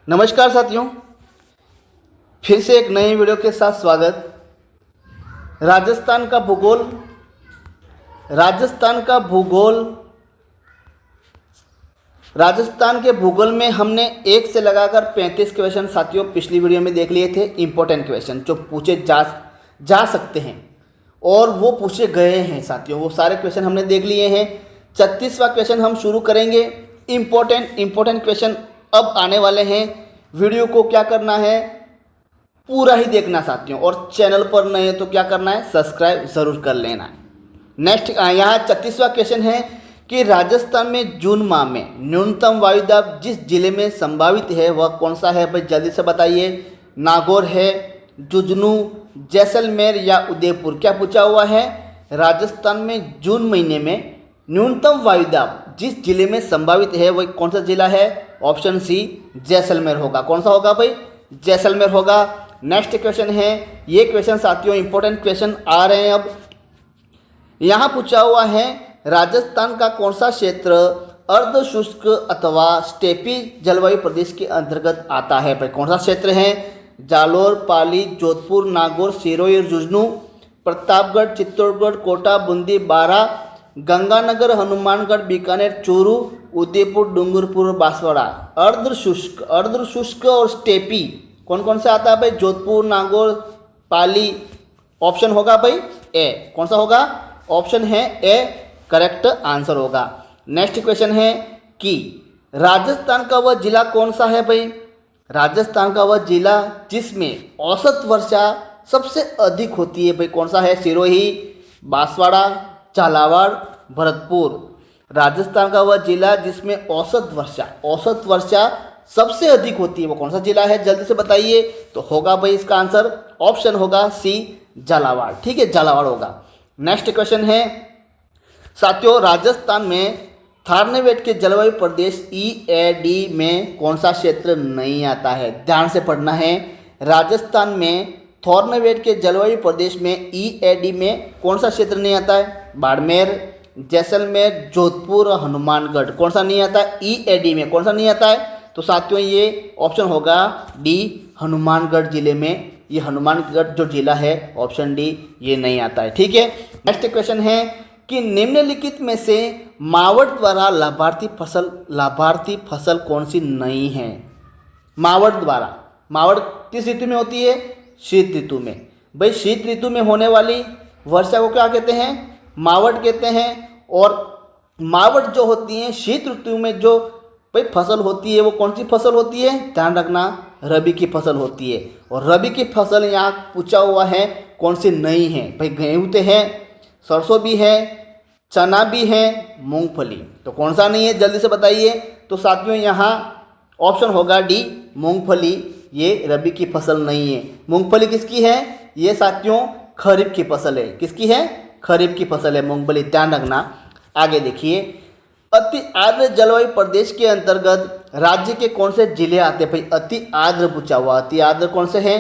नमस्कार साथियों, फिर से एक नई वीडियो के साथ स्वागत। राजस्थान का भूगोल राजस्थान के भूगोल में हमने 1 से लगाकर 35 क्वेश्चन साथियों पिछली वीडियो में देख लिए थे। इंपॉर्टेंट क्वेश्चन जो पूछे जा सकते हैं और वो पूछे गए हैं साथियों, वो सारे क्वेश्चन हमने देख लिए हैं। 36वां क्वेश्चन हम शुरू करेंगे। इंपॉर्टेंट क्वेश्चन अब आने वाले हैं। वीडियो को क्या करना है, पूरा ही देखना साथियों, और चैनल पर नए हैं तो क्या करना है, सब्सक्राइब ज़रूर कर लेना है। नेक्स्ट यहाँ 36वां क्वेश्चन है कि राजस्थान में जून माह में न्यूनतम वायुदाब जिस जिले में संभावित है वह कौन सा है भाई, जल्दी से बताइए। नागौर है, झुंझुनू, जैसलमेर या उदयपुर। क्या पूछा हुआ है, राजस्थान में जून महीने में न्यूनतम वायुदाब जिस जिले में संभावित है वह कौन सा जिला है। ऑप्शन सी जैसलमेर होगा। कौन सा होगा भाई, जैसलमेर होगा। नेक्स्ट क्वेश्चन है, ये क्वेश्चन साथियों इंपॉर्टेंट क्वेश्चन आ रहे हैं। अब यहाँ पूछा हुआ है राजस्थान का कौन सा क्षेत्र अर्ध शुष्क अथवा स्टेपी जलवायु प्रदेश के अंतर्गत आता है भाई, कौन सा क्षेत्र है। जालोर, पाली, जोधपुर, नागौर, सिरोही और झुंझुनू, प्रतापगढ़, चित्तौड़गढ़, कोटा, बूंदी, बारा, गंगानगर, हनुमानगढ़, बीकानेर, चूरू, उदयपुर, डूंगरपुर, बांसवाड़ा। अर्ध शुष्क और स्टेपी कौन कौन से आता है भाई, जोधपुर, नागौर, पाली। ऑप्शन होगा भाई ए। कौन सा होगा, ऑप्शन है ए करेक्ट आंसर होगा। नेक्स्ट क्वेश्चन है कि राजस्थान का वह जिला कौन सा है भाई, राजस्थान का वह जिला जिसमें औसत वर्षा सबसे अधिक होती है भाई, कौन सा है। सिरोही, बांसवाड़ा, झालावाड़, भरतपुर। राजस्थान का वह जिला जिसमें औसत वर्षा सबसे अधिक होती है वो कौन सा जिला है, जल्दी से बताइए। तो होगा भाई इसका आंसर ऑप्शन होगा सी झालावाड़। ठीक है, झालावाड़ होगा। नेक्स्ट क्वेश्चन है साथियों, राजस्थान में थारनेवेट के जलवायु प्रदेश EAD में कौन सा क्षेत्र नहीं आता है, ध्यान से पढ़ना है। राजस्थान में थॉर्नवेट के जलवायु प्रदेश में EAD में कौन सा क्षेत्र नहीं आता है, बाड़मेर, जैसलमेर, जोधपुर, हनुमानगढ़। कौन सा नहीं आता है EAD में, कौन सा नहीं आता है। तो साथियों ये ऑप्शन होगा डी, हनुमानगढ़ जिले में, ये हनुमानगढ़ जो जिला है ऑप्शन डी ये नहीं आता है। ठीक है, नेक्स्ट क्वेश्चन है कि निम्नलिखित में से मावट द्वारा लाभार्थी फसल कौन सी नहीं है। मावट किस ऋतु में होती है, शीत ऋतु में। भाई शीत ऋतु में होने वाली वर्षा को क्या कहते हैं, मावट कहते हैं। और मावट जो होती है शीत ऋतु में जो भाई फसल होती है वो कौन सी फसल होती है, ध्यान रखना, रबी की फसल होती है। और रबी की फसल यहाँ पूछा हुआ है कौन सी नहीं है भाई, गेहूँ तो है, सरसों भी है, चना भी है, मूंगफली। तो कौन सा नहीं है जल्दी से बताइए। तो साथियों यहाँ ऑप्शन होगा डी, मूंगफली ये रबी की फसल नहीं है। मूंगफली किसकी है, ये साथियों खरीफ की फसल है। किसकी है, खरीफ की फसल है मूंगफली, ध्यान रखना। आगे देखिए, अति आर्द्र जलवायु प्रदेश के अंतर्गत राज्य के कौन से जिले आते हैं भाई, अति आर्द्र पूछा हुआ। अति आर्द्र कौन से हैं,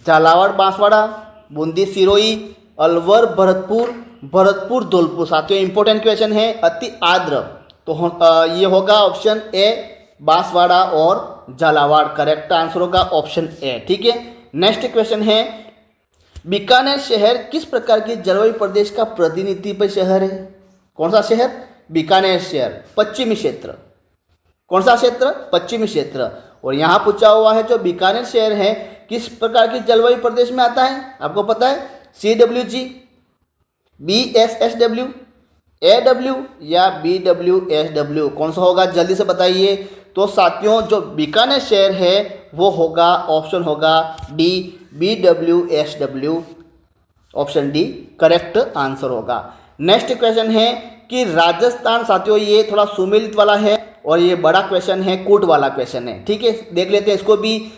झालावाड़, बांसवाड़ा, बूंदी, सिरोही, अलवर, भरतपुर, धौलपुर। साथियों इंपॉर्टेंट क्वेश्चन है अति आर्द्र, तो ये होगा ऑप्शन ए, बांसवाड़ा और झालावाड़। करेक्ट आंसर होगा ऑप्शन ए। ठीक है, नेक्स्ट क्वेश्चन है, बीकानेर शहर किस प्रकार की जलवायु प्रदेश का प्रतिनिधि शहर है। कौन सा शहर, बीकानेर शहर पश्चिमी क्षेत्र। कौन सा क्षेत्र, पश्चिमी क्षेत्र। और यहाँ पूछा हुआ है जो बीकानेर शहर है किस प्रकार की जलवायु प्रदेश में आता है, आपको पता है, CWG, BSSW, AW या BWSW। कौन सा होगा जल्दी से बताइए। तो साथियों जो बीकानेर शहर है वो होगा, ऑप्शन होगा D, BWSW। Option D correct answer होगा। नेक्स्ट क्वेश्चन है कि राजस्थान, साथियों ये थोड़ा सुमेलित वाला है और ये बड़ा क्वेश्चन है, कूट वाला क्वेश्चन है। ठीक है, देख लेते हैं इसको भी।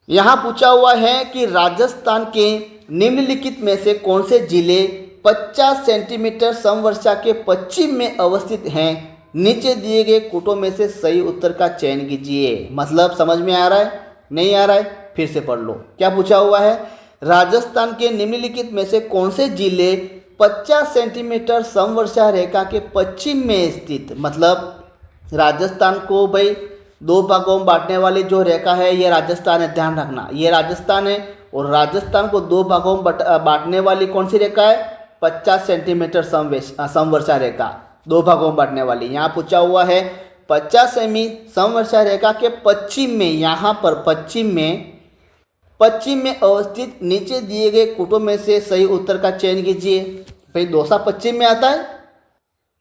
यहाँ पूछा हुआ है कि राजस्थान के निम्नलिखित में से कौन से जिले 50 सेंटीमीटर समवर्षा के पश्चिम में अवस्थित हैं, नीचे दिए गए कूटों में से सही उत्तर का चयन कीजिए। मतलब समझ में आ रहा है, नहीं आ रहा है, फिर से पढ़ लो। क्या पूछा हुआ है, राजस्थान के निम्नलिखित में से कौन से जिले 50 सेंटीमीटर समवर्षा रेखा के पश्चिम में स्थित, मतलब राजस्थान को भाई दो भागों में बांटने वाली जो रेखा है ये राजस्थान है, ध्यान रखना ये राजस्थान है। और राजस्थान को दो भागों में बांटने वाली कौन सी रेखा है? 50 सेंटीमीटर समवर्षा रेखा, दो भागों में बांटने वाली। यहाँ पूछा हुआ है 50 सेमी समवर्षा रेखा के पश्चिम में, यहाँ पर पश्चिम में अवस्थित नीचे दिए गए कूटों में से सही उत्तर का चयन कीजिए। भाई दौसा पश्चिम में आता है,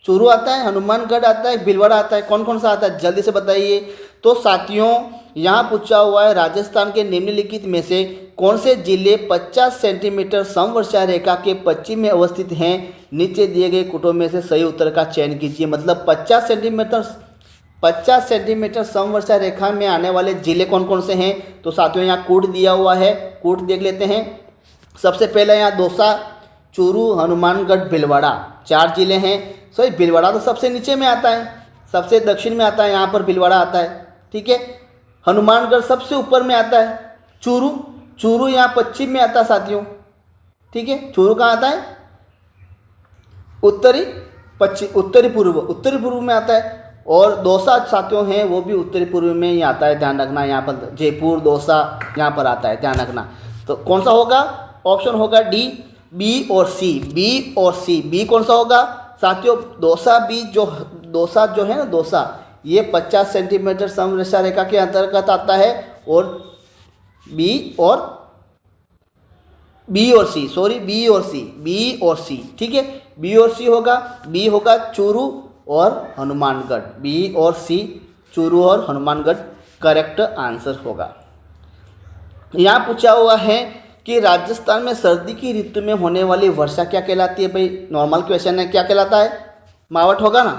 चूरू आता है, हनुमानगढ़ आता है, भीलवाड़ा आता है, कौन कौन सा आता है जल्दी से बताइए। तो साथियों यहाँ पूछा हुआ है राजस्थान के निम्नलिखित में से कौन से जिले 50 सेंटीमीटर समवर्षा रेखा के पश्चिम में अवस्थित हैं, नीचे दिए गए कूटों में से सही उत्तर का चयन कीजिए। मतलब 50 सेंटीमीटर समवर्षा रेखा में आने वाले जिले कौन कौन से हैं? तो साथियों यहाँ कूट दिया हुआ है, कूट देख लेते हैं। सबसे पहले यहाँ दौसा, चूरू, हनुमानगढ़, भीलवाड़ा, 4 जिले हैं। सही, भीलवाड़ा तो सबसे नीचे में आता है, सबसे दक्षिण में आता है, यहाँ पर भीलवाड़ा आता है, ठीक है। हनुमानगढ़ सबसे ऊपर में आता है। चूरू यहाँ पश्चिम में आता है साथियों, ठीक है। चूरू कहाँ आता है? उत्तरी पूर्व में आता है। और दौसा साथियों हैं वो भी उत्तरी पूर्व में ही आता है, ध्यान रखना। यहाँ पर जयपुर, दौसा यहाँ पर आता है, ध्यान रखना। तो कौन सा होगा? ऑप्शन होगा डी, बी और सी। बी कौन सा होगा साथियों? दौसा जो है ना, दौसा ये 50 सेंटीमीटर समवर्षा रेखा के अंतर्गत आता है। और बी और सी, ठीक है। बी और सी होगा, बी होगा चूरू और हनुमानगढ़। बी और सी, चूरू और हनुमानगढ़ करेक्ट आंसर होगा। यहाँ पूछा हुआ है कि राजस्थान में सर्दी की ऋतु में होने वाली वर्षा क्या कहलाती है? भाई नॉर्मल क्वेश्चन है, क्या कहलाता है? मावठ होगा ना,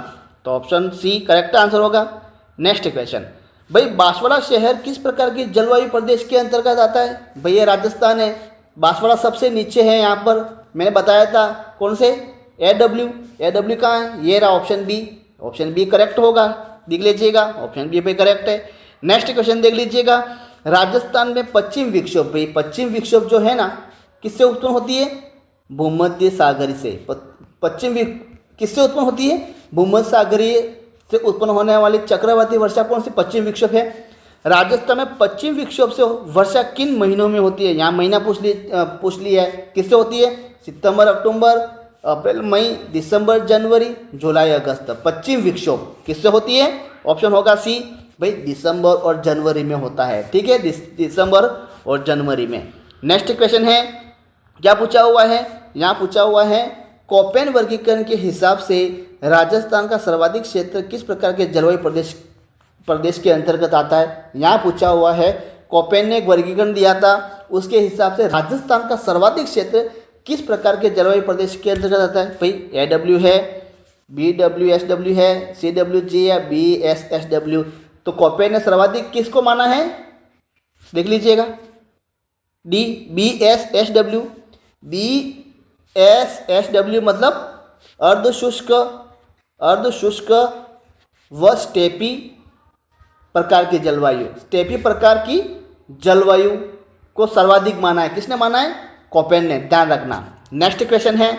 तो ऑप्शन सी करेक्ट आंसर होगा। नेक्स्ट क्वेश्चन, भाई बांसवाड़ा शहर किस प्रकार की जलवायु प्रदेश के अंतर्गत आता है? भाई ये राजस्थान है, बांसवाड़ा सबसे नीचे है। यहाँ पर मैंने बताया था कौन से? AW कहाँ है? ये रहा ऑप्शन बी करेक्ट होगा, देख लीजिएगा, ऑप्शन बी पे करेक्ट है। नेक्स्ट क्वेश्चन देख लीजिएगा, राजस्थान में पश्चिम विक्षोभ, भाई पश्चिम विक्षोभ जो है ना किससे उत्पन्न होती है? भूमध्य सागरीय से। किससे उत्पन्न होती है? भूमध्य सागरीय से उत्पन्न होने वाली चक्रवाती वर्षा कौन सी? पश्चिम विक्षोभ है। राजस्थान में पश्चिम विक्षोभ से वर्षा किन महीनों में होती है? यहाँ महीना पूछ ली है, किससे होती है? सितंबर, अक्टूबर, अप्रैल, मई, दिसंबर, जनवरी, जुलाई, अगस्त। पश्चिम विक्षोभ किससे होती है? ऑप्शन होगा सी, भाई दिसंबर और जनवरी में होता है, ठीक है। दिसंबर और जनवरी में। नेक्स्ट क्वेश्चन है, क्या पूछा हुआ है? यहाँ पूछा हुआ है कोपेन वर्गीकरण के हिसाब से राजस्थान का सर्वाधिक क्षेत्र किस प्रकार के जलवायु प्रदेश के अंतर्गत आता है? यहाँ पूछा हुआ है, कोपेन ने एक वर्गीकरण दिया था, उसके हिसाब से राजस्थान का सर्वाधिक क्षेत्र किस प्रकार के जलवायु प्रदेश के अंतर्गत आता है? भाई AW है, BWSW है, CWG या BSSW। तो कोपेन ने सर्वाधिक किसको माना है? देख लीजिएगा, डी, BSSW मतलब अर्धशुष्क व स्टेपी प्रकार की जलवायु, स्टेपी प्रकार की जलवायु को सर्वाधिक माना है। किसने माना है? कोपेन ने, ध्यान रखना। नेक्स्ट क्वेश्चन है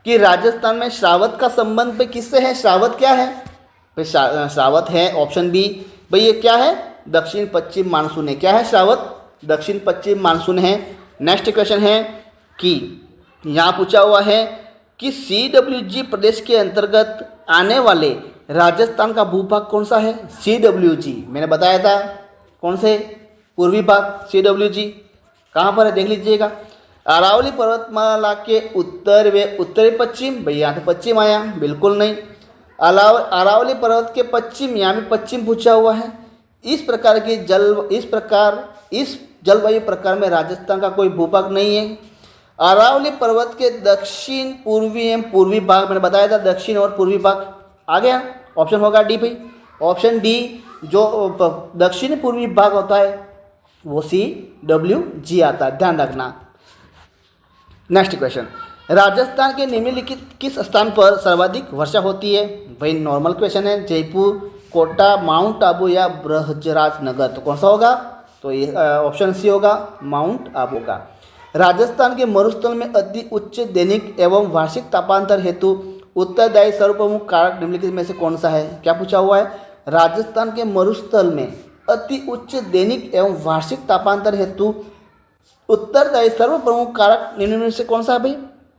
कि राजस्थान में श्रावत का संबंध पे किससे है? श्रावत क्या है? श्रावत है ऑप्शन बी। भाई ये क्या है? दक्षिण पश्चिम मानसून है। क्या है? श्रावत दक्षिण पश्चिम मानसून है। नेक्स्ट क्वेश्चन है कि यहाँ पूछा हुआ है कि CWG प्रदेश के अंतर्गत आने वाले राजस्थान का भूभाग कौन सा है? CWG मैंने बताया था कौन से? पूर्वी भाग। CWG कहाँ पर है? देख लीजिएगा, अरावली पर्वतमाला के उत्तर व उत्तरी पश्चिम। भाई यहाँ से पश्चिम आया? बिल्कुल नहीं। अरावली पर्वत के पश्चिम, यहाँ भी पश्चिम पूछा हुआ है। इस जलवायु प्रकार में राजस्थान का कोई भूभाग नहीं है। अरावली पर्वत के दक्षिण पूर्वी एवं पूर्वी भाग, मैंने बताया था दक्षिण और पूर्वी भाग आ गया। ऑप्शन होगा डी भाई, ऑप्शन डी। जो दक्षिण पूर्वी भाग होता है वो CWG आता है, ध्यान रखना। नेक्स्ट क्वेश्चन, राजस्थान के निम्नलिखित किस स्थान पर सर्वाधिक वर्षा होती है? भाई नॉर्मल क्वेश्चन है, जयपुर, कोटा, माउंट आबू या बृहजराजनगर। तो कौन सा होगा? तो ये ऑप्शन सी होगा, माउंट आबू का। राजस्थान के मरुस्थल में अति उच्च दैनिक एवं वार्षिक तापांतर हेतु उत्तरदायी सर्वप्रमुख कारक निम्नलिखित में से कौन सा है? क्या पूछा हुआ है? राजस्थान के मरुस्थल में अति उच्च दैनिक एवं वार्षिक तापांतर हेतु उत्तरदायी सर्व प्रमुख कारक निम्न में से कौन सा है भाई?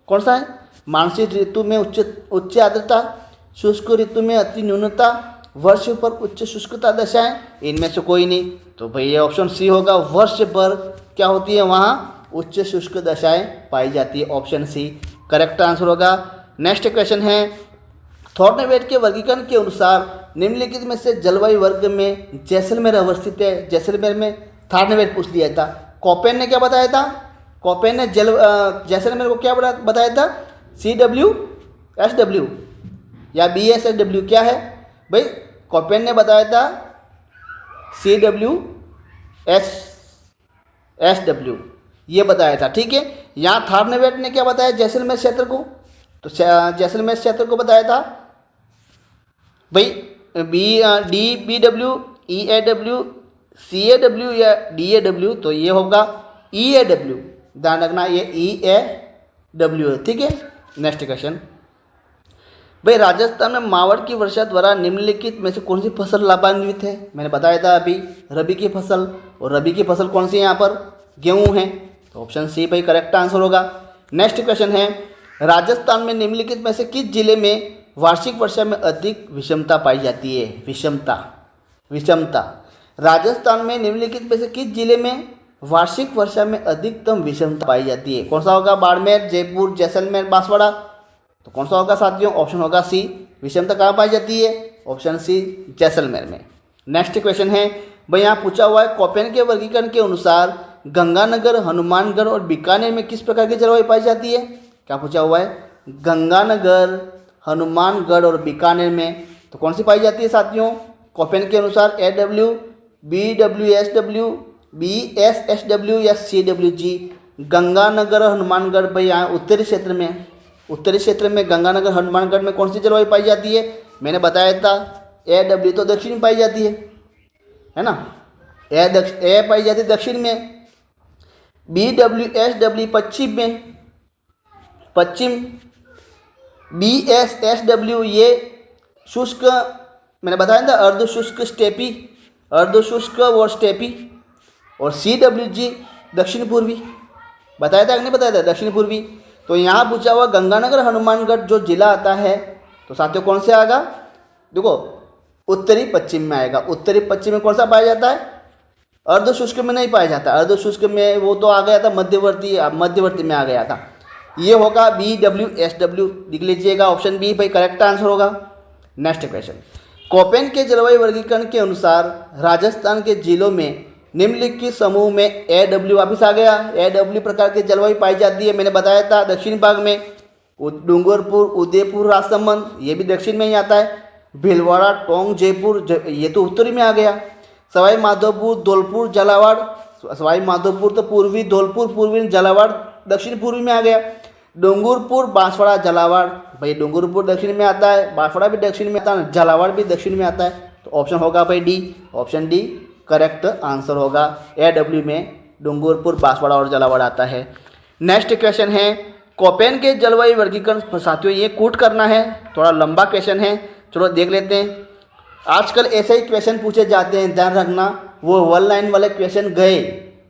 कौन सा है? मानसून ऋतु में उच्च आर्द्रता, शुष्क ऋतु में अति न्यूनता, वर्ष पर उच्च शुष्कता दशाएं, इनमें से कोई नहीं। तो भाई ये ऑप्शन सी होगा, वर्ष पर क्या होती है वहाँ उच्च शुष्क दशाएं पाई जाती है। ऑप्शन सी करेक्ट आंसर होगा। नेक्स्ट क्वेश्चन है, थॉर्नवेट के वर्गीकरण के अनुसार निम्नलिखित में से जलवायु वर्ग में जैसलमेर अवस्थित है। जैसलमेर में थॉर्नवेट पूछ लिया था। कॉपेन ने क्या बताया था? कॉपेन ने जैसलमेर को क्या बताया था? CWSW या BSSW क्या है भाई? कॉपेन ने बताया था CWSW ये बताया था, ठीक है। यहाँ थॉर्नवेट ने क्या बताया जैसलमेर क्षेत्र को? तो जैसलमेर क्षेत्र को बताया था भाई DBW, EAW, CAW या DAW, तो ये होगा EAW, ध्यान रखना ये EAW है, ठीक है। नेक्स्ट क्वेश्चन भाई, राजस्थान में मावड़ की वर्षा द्वारा निम्नलिखित में से कौन सी फसल लाभान्वित है? मैंने बताया था अभी रबी की फसल, और रबी की फसल कौन सी है यहाँ पर? गेहूँ है। तो ऑप्शन सी भाई करेक्ट आंसर होगा। नेक्स्ट क्वेश्चन है, राजस्थान में निम्नलिखित में से किस जिले में वार्षिक वर्षा में अधिक विषमता पाई जाती है? विषमता। राजस्थान में निम्नलिखित में से किस जिले में वार्षिक वर्षा में अधिकतम विषमता पाई जाती है? कौन सा होगा? बाड़मेर, जयपुर, जैसलमेर, बांसवाड़ा। तो कौन सा होगा साथियों? ऑप्शन होगा सी। विषमता कहाँ पाई जाती है? ऑप्शन सी जैसलमेर में। नेक्स्ट क्वेश्चन है भाई, यहाँ पूछा हुआ है कॉपेन के वर्गीकरण के अनुसार गंगानगर, हनुमानगढ़ और बीकानेर में किस प्रकार की जलवायु पाई जाती है? क्या पूछा हुआ है? गंगानगर, हनुमानगढ़ और बीकानेर में तो कौन सी पाई जाती है साथियों? कॉपेन के अनुसार AW, BWSW, BSSW या CWG। गंगानगर और हनुमानगढ़ भाई यहाँ उत्तरी क्षेत्र में गंगानगर, हनुमानगढ़ में कौन सी जलवायु पाई जाती है? मैंने बताया था AW तो दक्षिण में पाई जाती है ना। ए पाई जाती है दक्षिण में, BWSW पश्चिम, BSSW ये शुष्क, मैंने बताया था अर्ध शुष्क और स्टेपी, और CWG दक्षिण पूर्वी। बताया था कि नहीं बताया था? दक्षिण पूर्वी। तो यहाँ पूछा हुआ गंगानगर, हनुमानगढ़ जो जिला आता है तो साथियों कौन से आएगा? देखो उत्तरी पश्चिम में आएगा। उत्तरी पश्चिम में कौन सा पाया जाता है? अर्ध शुष्क में नहीं पाया जाता। अर्ध शुष्क में वो तो आ गया था मध्यवर्ती में आ गया था। ये होगा BWSW, लिख लीजिएगा। ऑप्शन बी भाई करेक्ट आंसर होगा। नेक्स्ट क्वेश्चन, कॉपेन के जलवायु वर्गीकरण के अनुसार राजस्थान के जिलों में निम्नलिखित समूह में AW वापिस आ गया। AW प्रकार की जलवायु पाई जाती है। मैंने बताया था दक्षिण भाग में डूंगरपुर, उदयपुर, राजसमंद ये भी दक्षिण में ही आता है। भीलवाड़ा, टोंक, जयपुर ये तो उत्तरी में आ गया। सवाई माधोपुर, धौलपुर, झालावाड़, सवाई माधोपुर तो पूर्वी, धौलपुर पूर्वी, झालावाड़ दक्षिण पूर्वी में आ गया। डूंगरपुर, बांसवाड़ा, झालावाड़ भाई डूंगरपुर दक्षिण में आता है, बांसवाड़ा भी दक्षिण में आता है, झालावाड़ भी दक्षिण में आता है। तो ऑप्शन होगा भाई D. Option D correct answer होगा। AW में डूंगरपुर, बांसवाड़ा और झालावाड़ आता है। नेक्स्ट क्वेश्चन है, कॉपेन के जलवायु वर्गीकरण साथियों ये कूट करना है, थोड़ा लंबा क्वेश्चन है, चलो देख लेते हैं। आजकल ऐसे ही क्वेश्चन पूछे जाते हैं, ध्यान रखना। वो 1 लाइन वाले क्वेश्चन गए,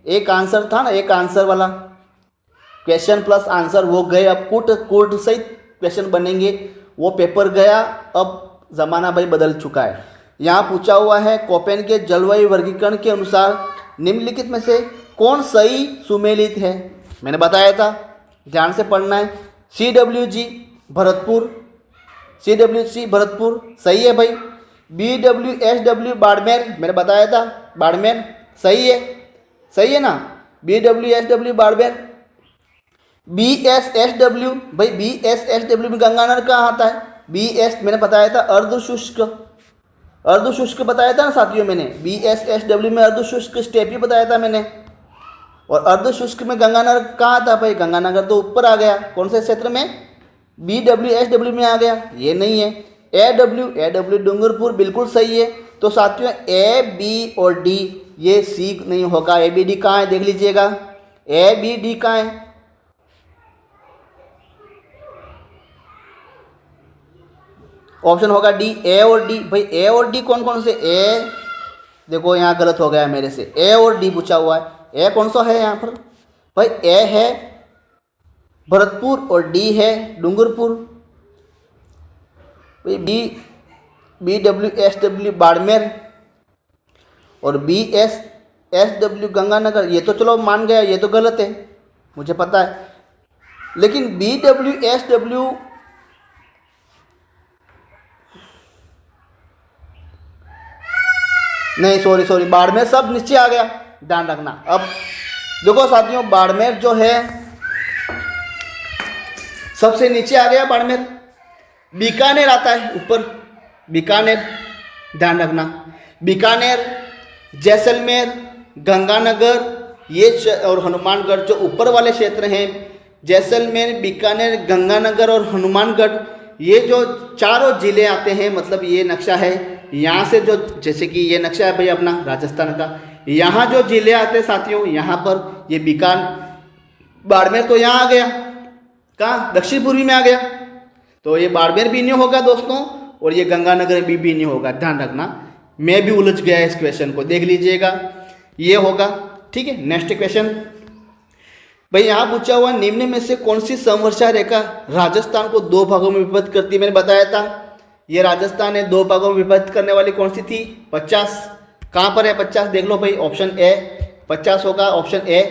एक आंसर था ना, एक आंसर वाला क्वेश्चन प्लस आंसर वो गए। अब कूट सहित क्वेश्चन बनेंगे, वो पेपर गया। अब ज़माना भाई बदल चुका है। यहाँ पूछा हुआ है कॉपेन के जलवायु वर्गीकरण के अनुसार निम्नलिखित में से कौन सही सुमेलित है? मैंने बताया था, ध्यान से पढ़ना है। CWG भरतपुर, CWC भरतपुर सही है भाई। BWSW बाड़मेर, मैंने बताया था बाड़मेर सही है ना। BWSW बाड़मेर। BSSW भाई BSSW में गंगानगर कहाँ आता है? BS मैंने बताया था अर्ध शुष्क बताया था ना साथियों मैंने। BSSW में अर्ध शुष्क स्टेपी बताया था मैंने। और अर्ध शुष्क में गंगानगर कहाँ था भाई? गंगानगर तो ऊपर आ गया। कौन से क्षेत्र में? BWSW में आ गया, ये नहीं है। AW डूंगरपुर बिल्कुल सही है। तो साथियों A, B और D ये C नहीं होगा। A, B, D कहाँ है देख लीजिएगा। A, B, D कहाँ है? ऑप्शन होगा डी, ए और डी। भाई ए और डी कौन कौन से, ए देखो यहाँ गलत हो गया मेरे से, ए और डी पूछा हुआ है। ए कौन सा है यहाँ पर, भाई ए है भरतपुर और डी है डूंगरपुर। भाई B W S W Barmer और B S S W Ganganagar. ये तो चलो मान गया, ये तो गलत है, मुझे पता है। लेकिन बी डब्ल्यू एस डब्ल्यू नहीं, सॉरी, बाड़मेर सब नीचे आ गया, ध्यान रखना। अब देखो साथियों, बाड़मेर जो है सबसे नीचे आ गया बाड़मेर। बीकानेर आता है ऊपर, बीकानेर, ध्यान रखना। बीकानेर, जैसलमेर, गंगानगर ये और हनुमानगढ़ जो ऊपर वाले क्षेत्र हैं, जैसलमेर, बीकानेर, गंगानगर और हनुमानगढ़, ये जो चारों ज़िले आते हैं, मतलब ये नक्शा है यहाँ से, जो जैसे कि ये नक्शा है भाई अपना राजस्थान का, यहाँ जो ज़िले आते हैं साथियों, यहाँ पर ये बाड़मेर तो यहाँ आ गया, कहाँ दक्षिण पूर्वी में आ गया, तो ये बाड़मेर भी नहीं होगा दोस्तों, और ये गंगानगर भी नहीं होगा, ध्यान रखना। मैं भी उलझ गया इस क्वेश्चन को, देख लीजिएगा, ये होगा। ठीक है, नेक्स्ट क्वेश्चन भाई यहाँ पूछा हुआ, निम्न में से कौन सी समवर्षा रेखा राजस्थान को दो भागों में विभाजित करती है। मैंने बताया था ये राजस्थान है, दो भागों में विभाजित करने वाली कौन सी थी, 50। कहाँ पर है 50, देख लो भाई, ऑप्शन ए 50 होगा, option A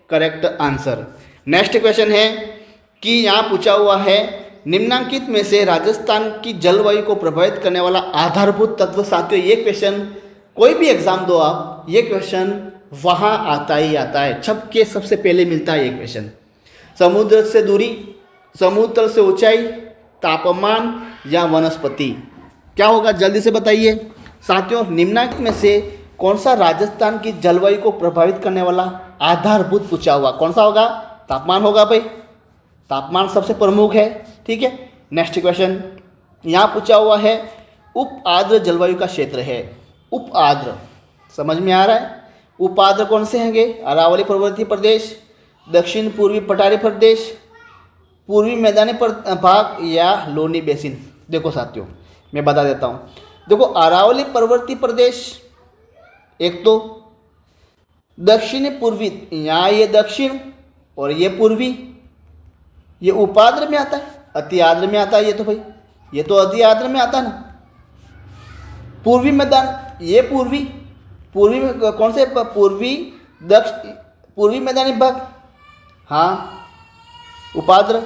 correct answer. Next question है कि यहाँ पूछा हुआ है, निम्नांकित में से राजस्थान की जलवायु को प्रभावित करने वाला आधारभूत तत्व। साथियों ये क्वेश्चन कोई भी एग्जाम दो आप, ये क्वेश्चन वहाँ आता ही आता है, छप के सबसे पहले मिलता है ये क्वेश्चन। समुद्र से दूरी, समुद्र तल से ऊंचाई, तापमान या वनस्पति, क्या होगा जल्दी से बताइए साथियों। निम्नलिखित में से कौन सा राजस्थान की जलवायु को प्रभावित करने वाला आधारभूत पूछा हुआ, कौन सा होगा, तापमान होगा भाई, तापमान सबसे प्रमुख है। ठीक है, नेक्स्ट क्वेश्चन यहाँ पूछा हुआ है, उप आर्द्र जलवायु का क्षेत्र है। उप आर्द्र समझ में आ रहा है, उप आर्द्र कौन से होंगे, अरावली पर्वतीय प्रदेश, दक्षिण पूर्वी पठारी प्रदेश, पूर्वी मैदानी भाग या लोनी बेसिन। देखो साथियों मैं बता देता हूँ, देखो अरावली पर्वतीय प्रदेश एक तो, दक्षिणी पूर्वी, यहाँ ये दक्षिण और ये पूर्वी, ये उपाद्र में आता है, अति आर्द्र में आता है, ये तो भाई ये तो अति आर्द्र में आता है ना। पूर्वी मैदान, ये पूर्वी में कौन से, पूर्वी पूर्वी मैदानी भाग, हाँ उपाद्र।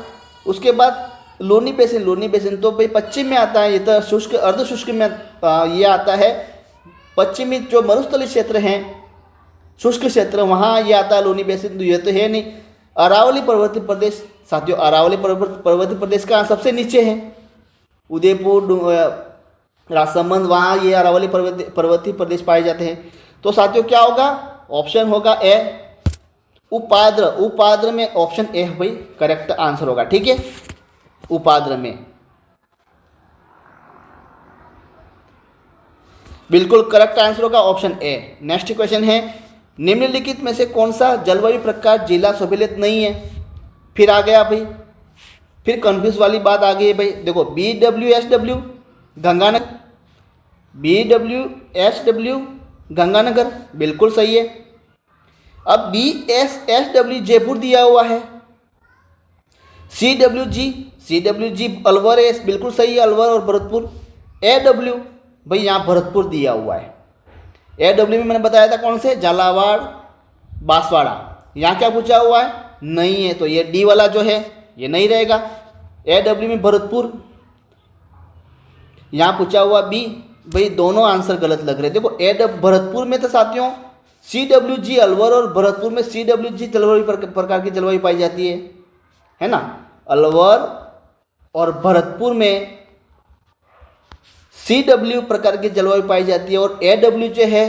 उसके बाद लोनी बेसिन तो भाई पश्चिम में आता है, ये तो शुष्क अर्ध शुष्क में ये आता है, पश्चिमी जो मरुस्थलीय क्षेत्र हैं, शुष्क क्षेत्र, वहाँ ये आता है लोनी बेसिन, तो ये तो है नहीं। अरावली पर्वतीय प्रदेश साथियों, अरावली पर्वतीय प्रदेश का सबसे नीचे है, उदयपुर, राजसमंद, वहाँ ये अरावली पर्वतीय प्रदेश पाए जाते हैं। तो साथियों क्या होगा, ऑप्शन होगा ए उपाद्र। उपाद्र में ऑप्शन ए भाई करेक्ट आंसर होगा। ठीक है, उपाद्र में बिल्कुल करेक्ट आंसर होगा ऑप्शन ए। नेक्स्ट क्वेश्चन है, निम्नलिखित में से कौन सा जलवायु प्रकार जिला सम्मिलित नहीं है। फिर आ गया भाई, फिर कंफ्यूज वाली बात आ गई है भाई। देखो BWSW गंगानगर, BWSW गंगानगर बिल्कुल सही है। अब BSSW जयपुर दिया हुआ है, CWG अलवर है, बिल्कुल सही है, अलवर और भरतपुर। AW भाई यहाँ भरतपुर दिया हुआ है। AW में मैंने बताया था कौन से, झालावाड़, बांसवाड़ा। यहाँ क्या पूछा हुआ है, नहीं है, तो ये डी वाला जो है ये नहीं रहेगा। AW में भरतपुर, यहाँ पूछा हुआ बी, भाई दोनों आंसर गलत लग रहे। देखो भरतपुर में तो साथियों CWG अलवर और भरतपुर में CWG जलवायु प्रकार की जलवायु पाई जाती है ना। अलवर और भरतपुर में CW प्रकार की जलवायु पाई जाती है, और AW जो है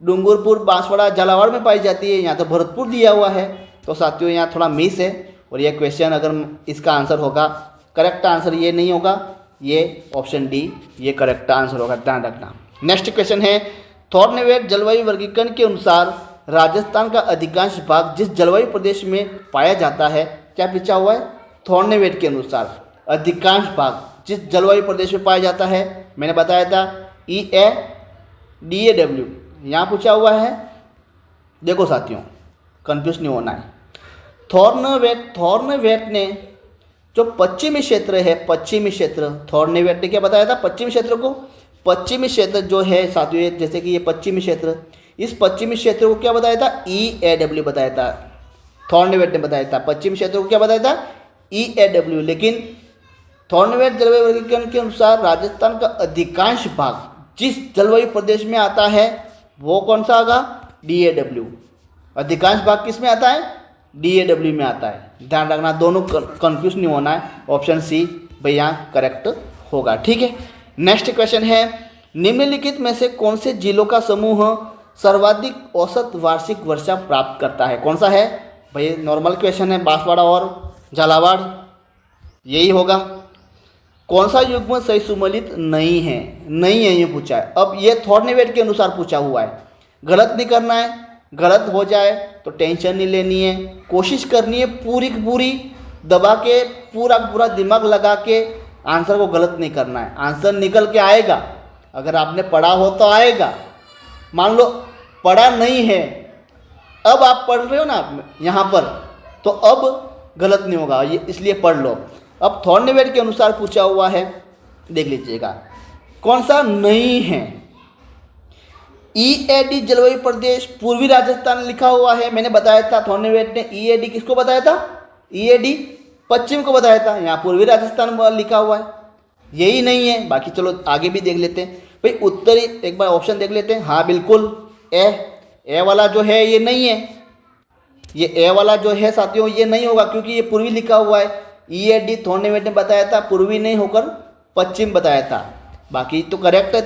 डूंगरपुर, बांसवाड़ा, झालावाड़ में पाई जाती है। यहाँ तो भरतपुर दिया हुआ है, तो साथियों यहाँ थोड़ा मिस है। और ये क्वेश्चन अगर इसका आंसर होगा, करेक्ट आंसर ये नहीं होगा, ये ऑप्शन डी ये करेक्ट आंसर होगा, ध्यान रखना। नेक्स्ट क्वेश्चन है, थॉर्नवेट जलवायु वर्गीकरण के अनुसार राजस्थान का अधिकांश भाग जिस जलवायु प्रदेश में पाया जाता है, क्या पूछा हुआ है, थॉर्नवेट के अनुसार अधिकांश भाग जिस जलवायु प्रदेश में पाया जाता है, मैंने बताया था EADAW, यहाँ पूछा हुआ है। देखो साथियों, कंफ्यूज नहीं होना है। थॉर्नवेट ने जो पश्चिमी क्षेत्र है, पश्चिमी क्षेत्र, थॉर्नवेट ने क्या बताया था पश्चिमी क्षेत्र को? पश्चिमी क्षेत्र जो है साथियों, जैसे कि ये पश्चिमी क्षेत्र, इस पश्चिमी क्षेत्र को क्या बताया था? EAW बताया था। थॉर्नवेट ने बताया था पश्चिमी क्षेत्र को क्या बताया था? EAW। लेकिन थॉर्नवेट जलवायु वर्गीकरण के अनुसार राजस्थान का अधिकांश भाग जिस जलवायु प्रदेश में आता है वो कौन सा होगा? DAW। अधिकांश भाग किस में आता है? DAW में आता है। ध्यान रखना, दोनों कंफ्यूज नहीं होना है। ऑप्शन सी भैया करेक्ट होगा। ठीक है, नेक्स्ट क्वेश्चन है, निम्नलिखित में से कौन से जिलों का समूह सर्वाधिक औसत वार्षिक वर्षा प्राप्त करता है? कौन सा है भाई? नॉर्मल क्वेश्चन है, बांसवाड़ा और झालावाड़, यही होगा। कौन सा युग्म सही सुमेलित नहीं है? नहीं है ये पूछा है। अब ये थॉर्नवेट के अनुसार पूछा हुआ है, गलत नहीं करना है। गलत हो जाए तो टेंशन नहीं लेनी है, कोशिश करनी है पूरी की पूरी दबा के, पूरा दिमाग लगा के आंसर को गलत नहीं करना है। आंसर निकल के आएगा, अगर आपने पढ़ा हो तो आएगा। मान लो पढ़ा नहीं है, अब आप पढ़ रहे हो ना यहाँ पर, तो अब गलत नहीं होगा, ये इसलिए पढ़ लो। अब थॉर्नवेट के अनुसार पूछा हुआ है, देख लीजिएगा कौन सा नहीं है। EAD जलवायु प्रदेश पूर्वी राजस्थान लिखा हुआ है, मैंने बताया था। थॉर्नवेट ने EAD किसको बताया था? EAD पश्चिम को बताया था, यहाँ पूर्वी राजस्थान लिखा हुआ है, यही नहीं है। बाकी चलो आगे भी देख लेते हैं भाई। उत्तरी एक बार ऑप्शन देख लेते हैं। हाँ बिल्कुल, ए वाला जो है ये नहीं है। ये ए वाला जो है साथियों ये नहीं होगा, क्योंकि ये पूर्वी लिखा हुआ है। EAD थॉर्नवेट ने बताया था पूर्वी नहीं होकर पश्चिम बताया था। बाकी तो करेक्ट है,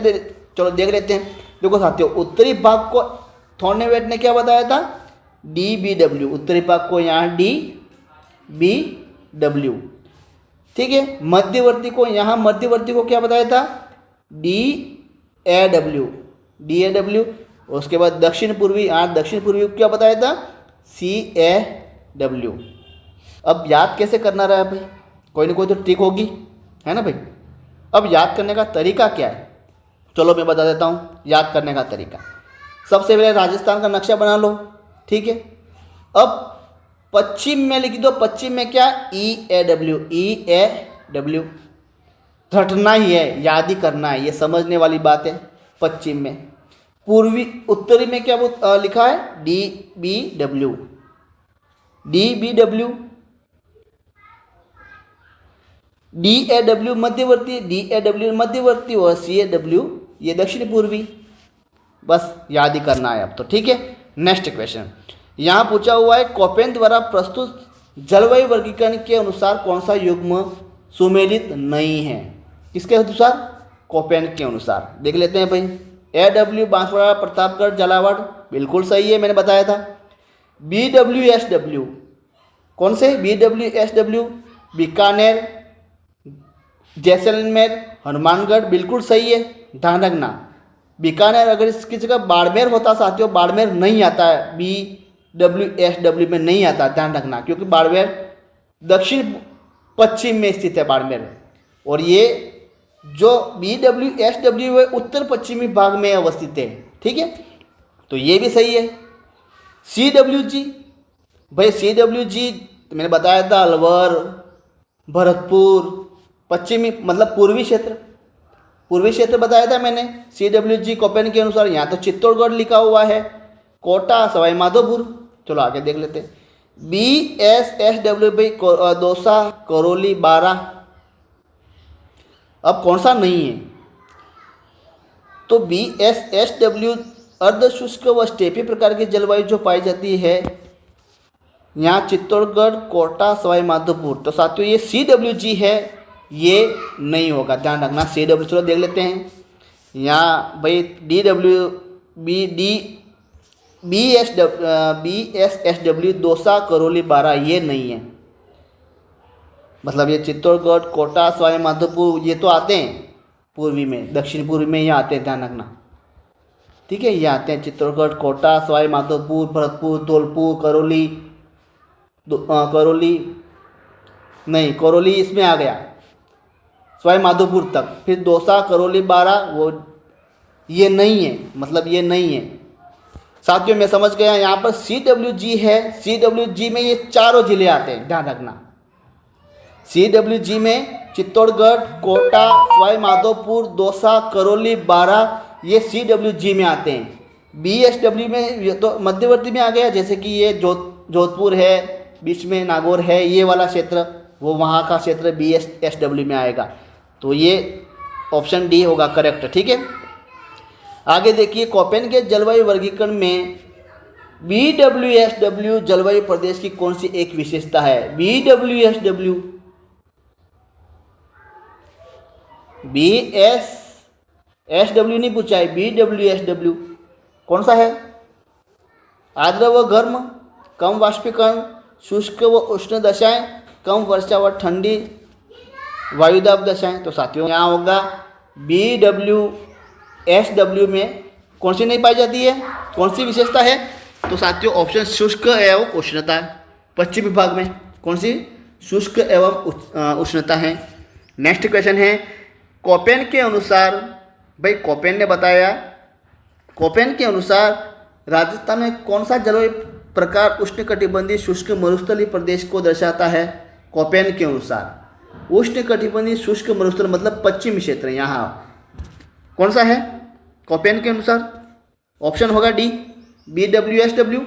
चलो देख लेते हैं। देखो साथियों, उत्तरी भाग को थॉर्नवेट ने क्या बताया था? DBW। उत्तरी भाग को यहाँ DBW, ठीक है। मध्यवर्ती को यहाँ मध्यवर्ती को क्या बताया था? DAW। उसके बाद दक्षिण पूर्वी, यहाँ दक्षिण पूर्वी को क्या बताया था? CAW। अब याद कैसे करना रहा है भाई? कोई ना कोई तो ट्रिक होगी, है ना भाई। अब याद करने का तरीका क्या है? चलो मैं बता देता हूँ याद करने का तरीका। सबसे पहले राजस्थान का नक्शा बना लो, ठीक है। अब पश्चिम में लिख दो, पश्चिम में क्या? EAW। घटना ही है, याद ही करना है, ये समझने वाली बात है। पश्चिम में, पूर्वी उत्तरी में क्या लिखा है? DBW। DAW मध्यवर्ती, DAW मध्यवर्ती और CAW ये दक्षिण पूर्वी। बस याद ही करना है अब तो, ठीक है। नेक्स्ट क्वेश्चन यहाँ पूछा हुआ है, कोपेन द्वारा प्रस्तुत जलवायु वर्गीकरण के अनुसार कौन सा युग्म सुमेलित नहीं है? किसके अनुसार? कोपेन के अनुसार। देख लेते हैं भाई। AW बांसवाड़ा, प्रतापगढ़, झालावाड़ बिल्कुल सही है, मैंने बताया था। BWSW कौन से? BWSW बीकानेर, जैसलमेर, हनुमानगढ़ बिल्कुल सही है। ध्यान रखना, बीकानेर अगर इसकी जगह बाड़मेर होता साथियों, बाड़मेर नहीं आता है, BWSW में नहीं आता, ध्यान रखना, क्योंकि बाड़मेर दक्षिण पश्चिम में स्थित है बाड़मेर, और ये जो BWSW है उत्तर पश्चिमी भाग में अवस्थित है, ठीक है। तो ये भी सही है। CWG भाई, CWG मैंने बताया था अलवर, भरतपुर, पश्चिमी मतलब पूर्वी क्षेत्र बताया था मैंने। CWG कोपेन के अनुसार यहाँ तो चित्तौड़गढ़ लिखा हुआ है, कोटा, सवाई माधोपुर। चलो आगे देख लेते हैं। BSSW भाई दौसा, करौली, बारा। अब कौन सा नहीं है? तो BSSW अर्धशुष्क व स्टेपी प्रकार की जलवायु जो पाई जाती है यहाँ चित्तौड़गढ़, कोटा, सवाई माधोपुर। तो साथियों ये CWG है, ये नहीं होगा, ध्यान रखना। CW चलो देख लेते हैं। यहाँ भाई BSSW दौसा, करौली, बारा ये नहीं है। मतलब ये चित्तौड़गढ़, कोटा, सवाई माधोपुर ये तो आते हैं पूर्वी में, दक्षिण पूर्वी में ये आते हैं, ध्यान रखना, ठीक है। ये आते हैं चित्तौड़गढ़, कोटा, सवाई माधोपुर, भरतपुर, धौलपुर, करौली नहीं, करौली इसमें आ गया, सवाई माधोपुर तक, फिर दौसा, करौली, बारा, वो ये नहीं है, मतलब ये नहीं है साथियों। मैं समझ गया। यहाँ पर CWG है, CWG में ये चारों जिले आते हैं, ध्यान रखना। CWG में चित्तौड़गढ़, कोटा, सवाई माधोपुर, दौसा, करौली, बारा, ये CWG में आते हैं। BSW में ये तो मध्यवर्ती में आ गया, जैसे कि ये जोधपुर है, बीच में नागौर है, ये वाला क्षेत्र, वो वहाँ का क्षेत्र BSW में आएगा। तो ये ऑप्शन डी होगा करेक्ट, ठीक है। आगे देखिए, कोपेन के जलवायु वर्गीकरण में BWSW जलवायु प्रदेश की कौन सी एक विशेषता है? BWSW, BSSW नहीं पूछा है, BWSW कौन सा है? आर्द्र व गर्म, कम वाष्पीकरण, शुष्क व उष्ण दशाएं, कम वर्षा व ठंडी वायुदाब दशाएं। तो साथियों यहाँ होगा BWSW में कौन सी नहीं पाई जाती है, कौन सी विशेषता है? तो साथियों ऑप्शन शुष्क एवं उष्णता है। पश्चिम विभाग में कौन सी? शुष्क एवं उष्णता है। नेक्स्ट क्वेश्चन है, कोपेन के अनुसार, भाई कोपेन ने बताया, कोपेन के अनुसार राजस्थान में कौन सा जलवायु प्रकार उष्णकटिबंधीय शुष्क मरुस्थलीय प्रदेश को दर्शाता है? कोपेन के अनुसार उष्णकटिबंधीय शुष्क मरुस्थल मतलब पश्चिमी क्षेत्र, यहाँ कौन सा है कोपेन के अनुसार? ऑप्शन होगा D, BWSW,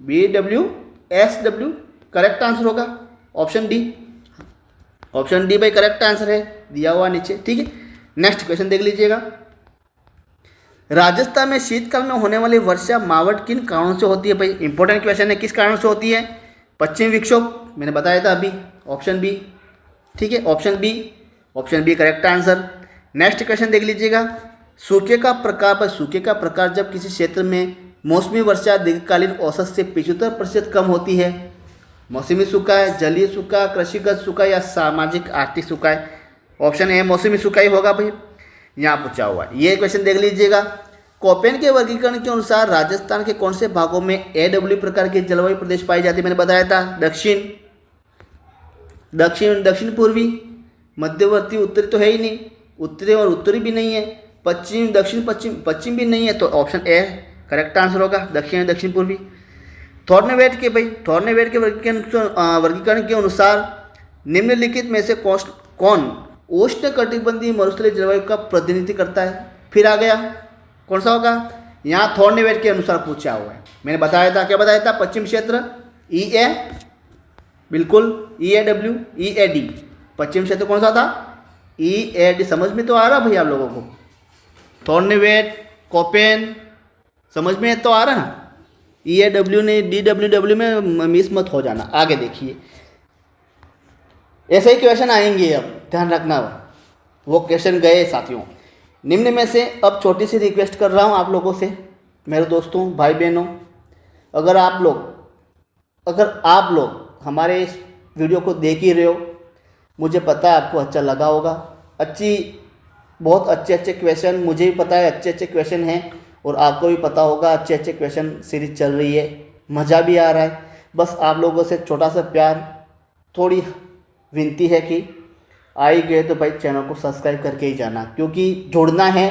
BWSW correct answer होगा, ऑप्शन डी। ऑप्शन डी भाई करेक्ट आंसर है, दिया हुआ नीचे, ठीक है। नेक्स्ट क्वेश्चन देख लीजिएगा, राजस्थान में शीतकाल में होने वाली वर्षा मावट किन कारणों से होती है? भाई इंपॉर्टेंट क्वेश्चन है, किस कारण से होती है? पश्चिमी विक्षोभ, मैंने बताया था अभी, ऑप्शन बी, ठीक है, option B correct answer. Next question देख लीजिएगा, सूखे का प्रकार, पर सूखे का प्रकार जब किसी क्षेत्र में मौसमी वर्षा दीर्घकालीन औसत से 75% कम होती है। मौसमी सूखा है, जलीय सूखा, कृषिगत सूखा या सामाजिक आर्थिक सूखा है? ऑप्शन ए मौसमी सूखा ही होगा भाई, यहाँ पूछा हुआ है। ये क्वेश्चन देख लीजिएगा, कोपेन के वर्गीकरण के अनुसार राजस्थान के कौन से भागों में AW प्रकार के जलवायु प्रदेश पाई जाती है? मैंने बताया था, दक्षिण पूर्वी, मध्यवर्ती, उत्तरी तो है ही नहीं, उत्तरी और उत्तरी भी नहीं है, पश्चिम, दक्षिण पश्चिम भी नहीं है, तो ऑप्शन ए करेक्ट आंसर होगा, दक्षिण पूर्वी। थॉर्नवेट के वर्गीकरण के अनुसार निम्नलिखित में से कौन उष्णकटिबंधीय मरुस्थलीय जलवायु का प्रतिनिधित्व करता है? फिर आ गया, कौन सा होगा? यहाँ थॉर्नवेट के अनुसार पूछा हुआ है। मैंने बताया था, क्या बताया था? पश्चिम क्षेत्र EA, बिल्कुल EAW, EAD, पश्चिम क्षेत्र कौन सा था? EAD। समझ में तो आ रहा भाई आप लोगों को? थॉर्नवेट, कोपेन समझ में तो आ रहा ना? EAW ने DWW में मिस मत हो जाना। आगे देखिए, ऐसे ही क्वेश्चन आएंगे, अब ध्यान रखना, वो क्वेश्चन गए साथियों। निम्न में से अब छोटी सी रिक्वेस्ट कर रहा हूँ आप लोगों से, मेरे दोस्तों, भाई बहनों, अगर आप लोग हमारे इस वीडियो को देख ही रहे हो, मुझे पता है आपको अच्छा लगा होगा। बहुत अच्छे क्वेश्चन, मुझे भी पता है अच्छे क्वेश्चन हैं, और आपको भी पता होगा अच्छे क्वेश्चन सीरीज चल रही है, मज़ा भी आ रहा है। बस आप लोगों से छोटा सा प्यार, थोड़ी विनती है कि आ ही गए तो भाई चैनल को सब्सक्राइब करके ही जाना, क्योंकि जुड़ना है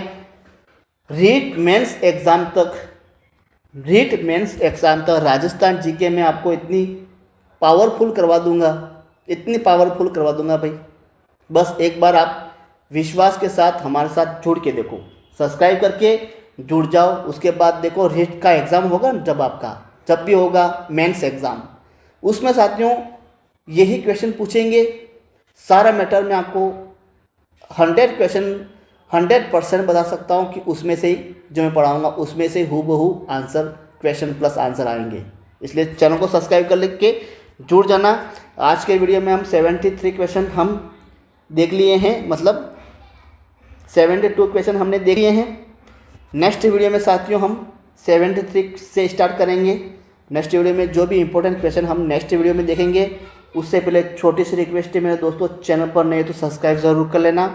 रीट मेंस एग्ज़ाम तक राजस्थान जीके में आपको इतनी पावरफुल करवा दूंगा भाई। बस एक बार आप विश्वास के साथ हमारे साथ जुड़ के देखो, सब्सक्राइब करके जुड़ जाओ। उसके बाद देखो रीट का एग्ज़ाम होगा जब भी होगा मेंस एग्ज़ाम, उसमें साथियों यही क्वेश्चन पूछेंगे। सारा मैटर मैं आपको 100% बता सकता हूँ कि उसमें से ही जो मैं पढ़ाऊँगा उसमें से हूबहू आंसर, क्वेश्चन प्लस आंसर आएंगे। इसलिए चैनल को सब्सक्राइब कर के जुड़ जाना। आज के वीडियो में हम 73 क्वेश्चन हम देख लिए हैं, मतलब 72 क्वेश्चन हमने देख लिए हैं। नेक्स्ट वीडियो में साथियों हम 73 से स्टार्ट करेंगे। नेक्स्ट वीडियो में जो भी इंपॉर्टेंट क्वेश्चन हम नेक्स्ट वीडियो में देखेंगे, उससे पहले छोटी सी रिक्वेस्ट है मेरे दोस्तों, चैनल पर नए तो सब्सक्राइब ज़रूर कर लेना,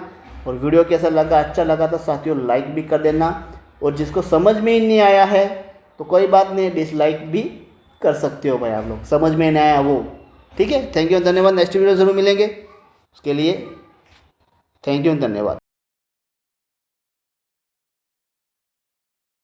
और वीडियो कैसा लगा, अच्छा लगा तो साथियों लाइक भी कर देना, और जिसको समझ में ही नहीं आया है तो कोई बात नहीं, डिसलाइक भी कर सकते हो भाई आप लोग, समझ में नहीं आया वो, ठीक है। थैंक यू, धन्यवाद। नेक्स्ट वीडियो ज़रूर मिलेंगे, उसके लिए थैंक यू, धन्यवाद।